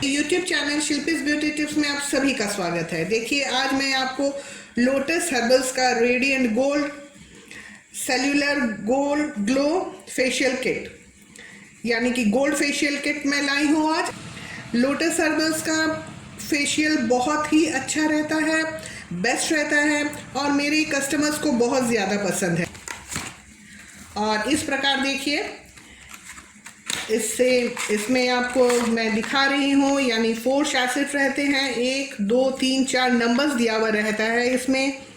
YouTube channel शिल्पीज beauty tips में आप सभी का स्वागत है। देखिए, आज मैं आपको लोटस हर्बल्स का radiant gold cellular gold glow facial kit यानी कि गोल्ड फेशियल किट मैं लाई हूँ आज। लोटस हर्बल्स का फेशियल बहुत ही अच्छा रहता है, बेस्ट रहता है और मेरे कस्टमर्स को बहुत ज़्यादा पसंद है। और इस प्रकार देखिए, इसमें आपको मैं दिखा रही हूँ, यानी 4 शैसेट रहते हैं, 1 2 3 4 नंबर्स दिया हुआ रहता है इसमें।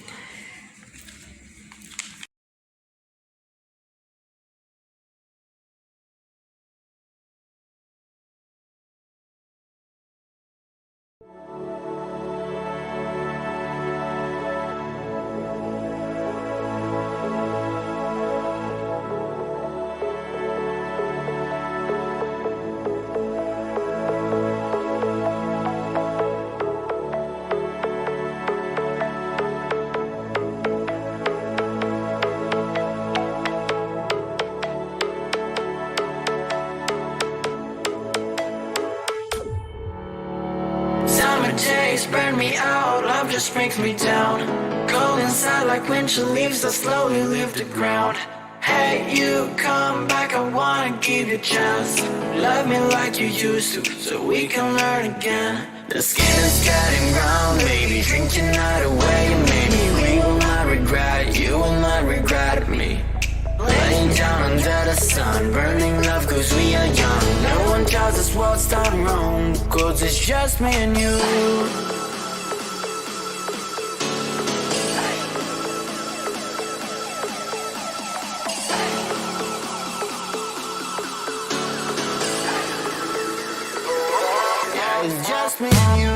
Days burn me out, love just brings me down. Cold inside like winter leaves that slowly leave the ground. Hey, you come back, I wanna give you a chance. Love me like you used to, so we can learn again. The skin is getting brown, baby, drink your night away. Maybe we will not regret it, you will not regret me. Laying down under the sun, burning love cause we are young. No one tells us what's done wrong, cause it's just me and you. Yeah, it's just me and you.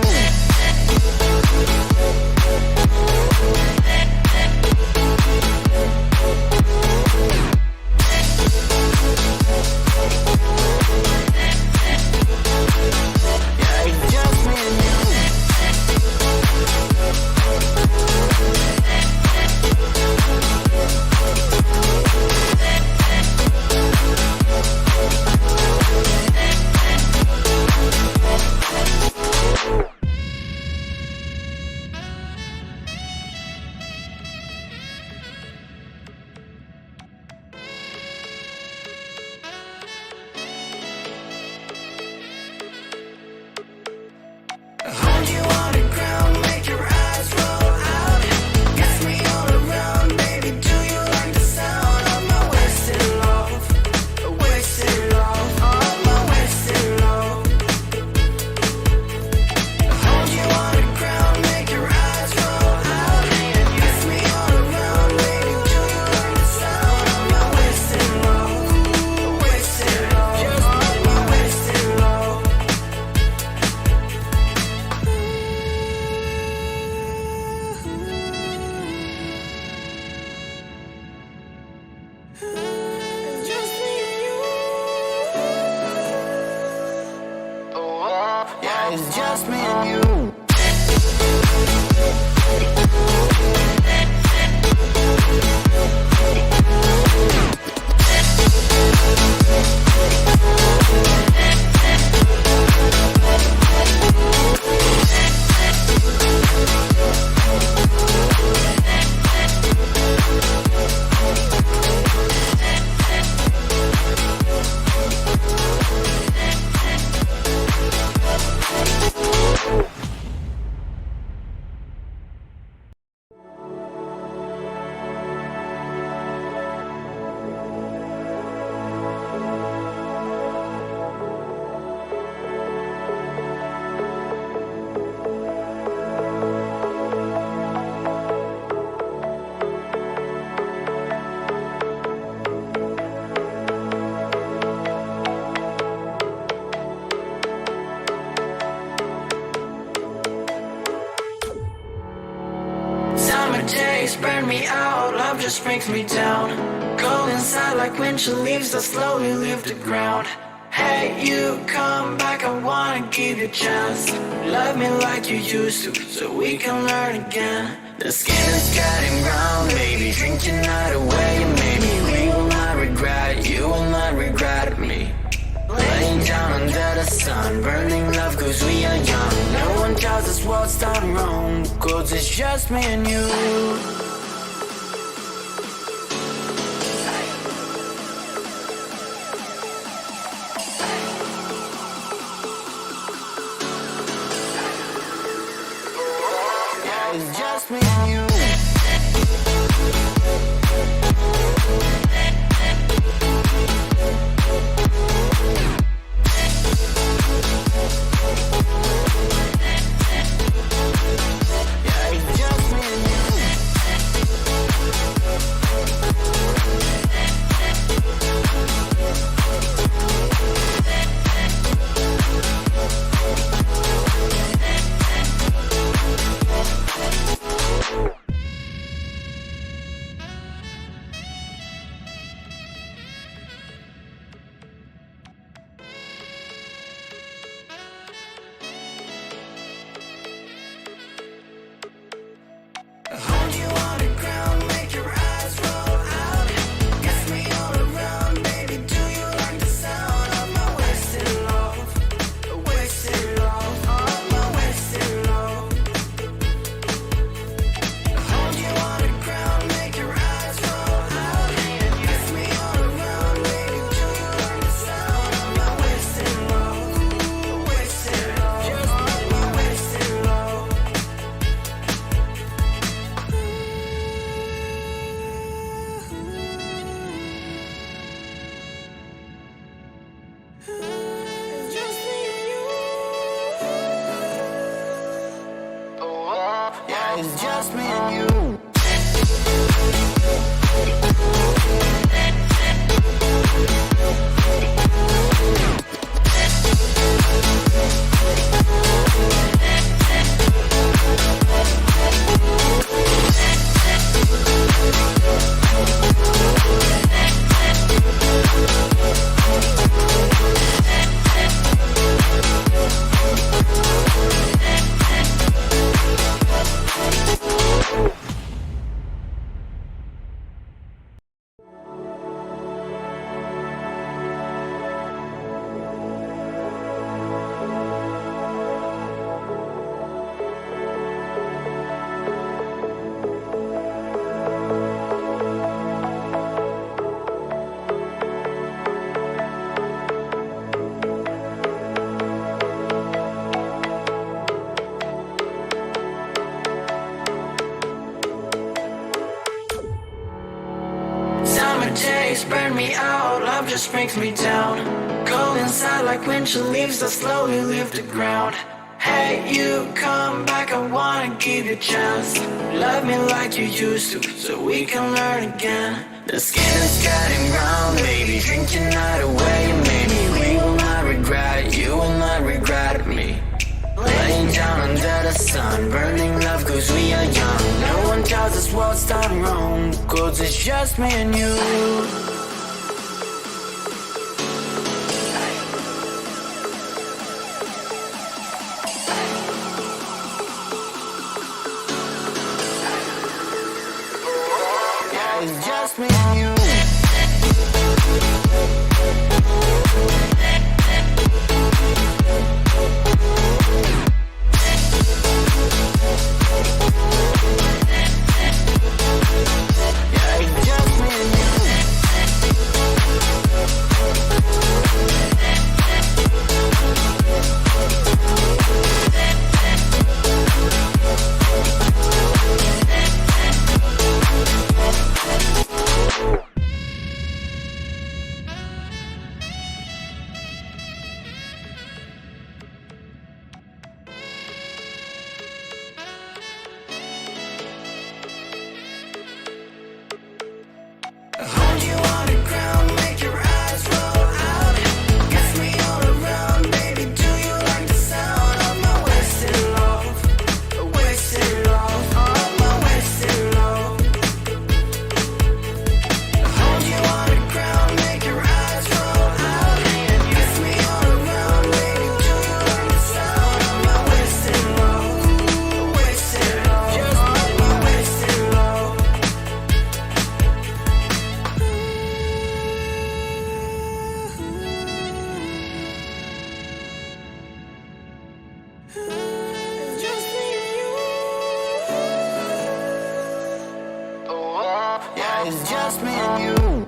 Hold you on the ground, make your eyes roll out. Kiss me all around, baby, do you like the sound of my wasted love? Wasted love, of my wasted love. Hold you on the ground, make your eyes roll out. Kiss me all around, baby, do you like the sound of my wasted love? Wasted love, of my wasted love. Yeah, it's just me and you. Days burn me out, love just brings me down. Cold inside like winter leaves that slowly leave the ground. Hey, you come back, I wanna give you a chance. Love me like you used to, so we can learn again. The skin is getting brown, baby, drink your night away. Maybe we will not regret it, you will not regret me. Laying down under the sun, burning love cause we are young. No one tells us what's done wrong, cause it's just me and you. It's just me and you. Yeah, it's just me and you. Hold you on the ground, make your eyes roll out. Kiss me all around, baby, do you like the sound of my wasted love? Wasted love, of my wasted love. Hold you on the ground, make your eyes roll out. Kiss me all around, baby, do you like the sound of my wasted love? Wasted love, of my wasted love. Just me and you. Yeah, it's just me and you. Summer days burn me out, love just brings me down. Cold inside like winter leaves that slowly leave the ground. Hey, you come back, I wanna give you a chance. Love me like you used to, so we can learn again. The skin is getting round, baby, drink your night away. Maybe we will not regret it, you will not regret me. Laying down under the sun, burning love cause we are young. No one tells us what's done wrong, cause it's just me and you. Yeah, it's just me and you. Yeah, it's just me and you. Yeah, it's just me and you.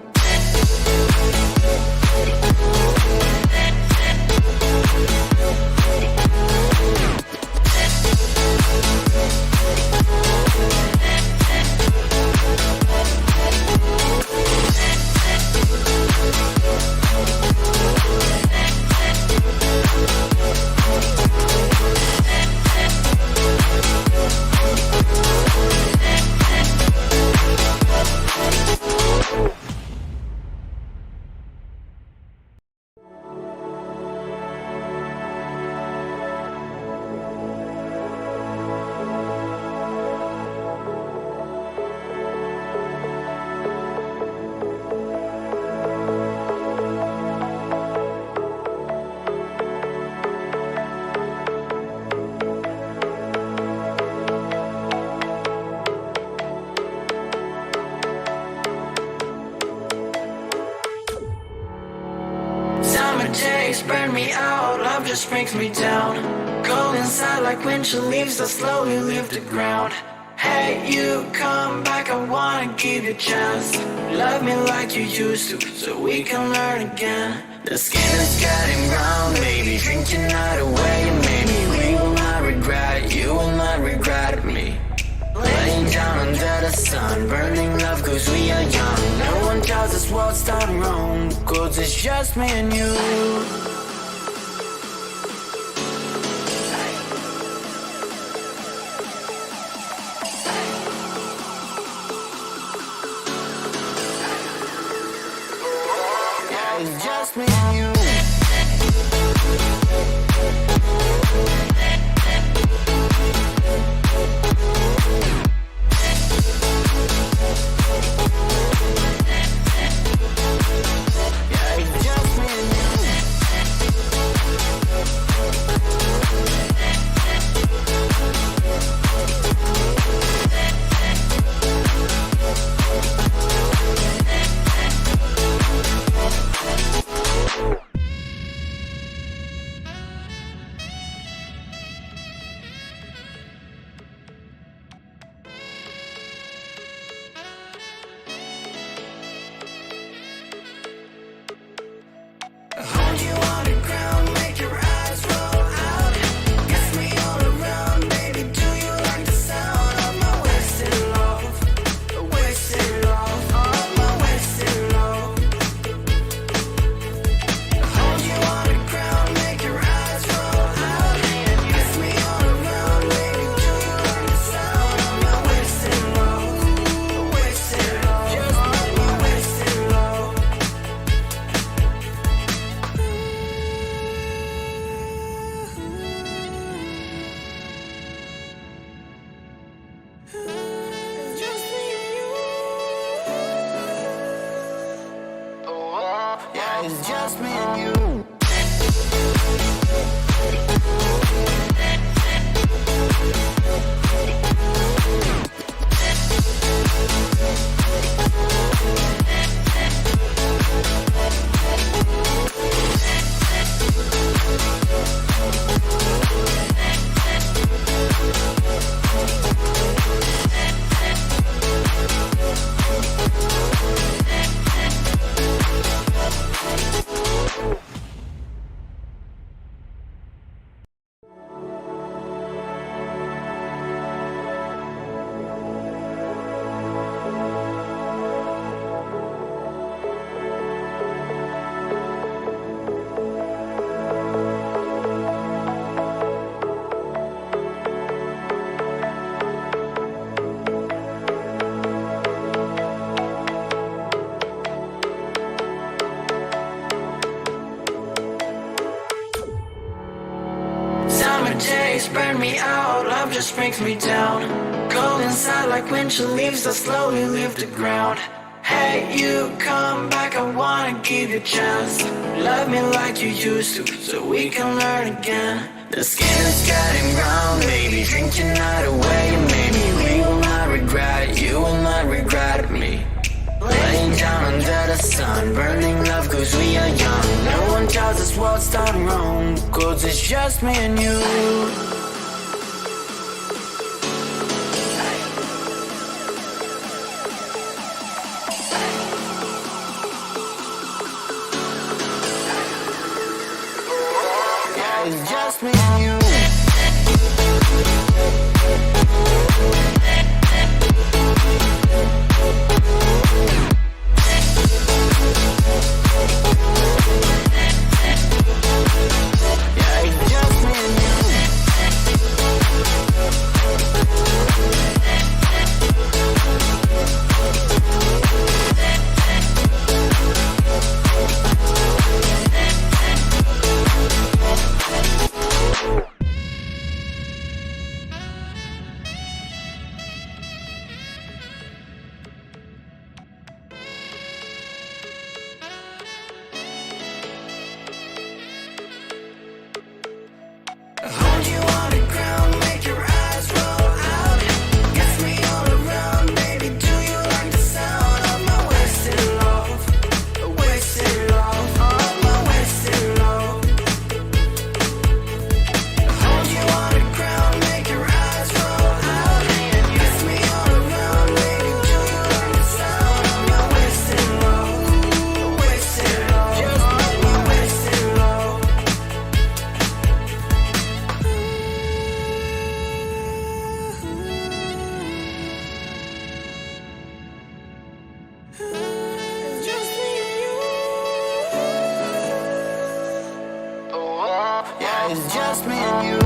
Summer days burn me out, love just brings me down. Cold inside like winter leaves that slowly leave the ground. Hey, you come back, I wanna give you a chance. Love me like you used to, so we can learn again. The skin is getting brown, baby, drink your night away. Maybe we will not regret it, you will not regret me. Laying down under the sun, burning love cause we are young. No one tells us what's done wrong, cause it's just me and you. Yeah, it's just me and you. Hold you on the ground, make your eyes roll out. Kiss me all around, baby, do you like the sound of my wasted love? Wasted love, of my wasted love. Hold you on the ground, make your eyes roll out. Kiss me all around, baby, do you like the sound of my wasted love? Wasted love, just my wasted love. Yeah, it's just me and you. Days burn me out, love just brings me down. Cold inside like winter leaves that slowly leave the ground. Hey, you come back, I wanna give you a chance. Love me like you used to, so we can learn again. The skin is getting brown, baby, drink your night away. Maybe we will not regret it, you will not regret me. Laying down under the sun, burning love cause we are young. No one tells us what's done wrong, cause it's just me and you. It's just me and you. Yeah, it's just me and you.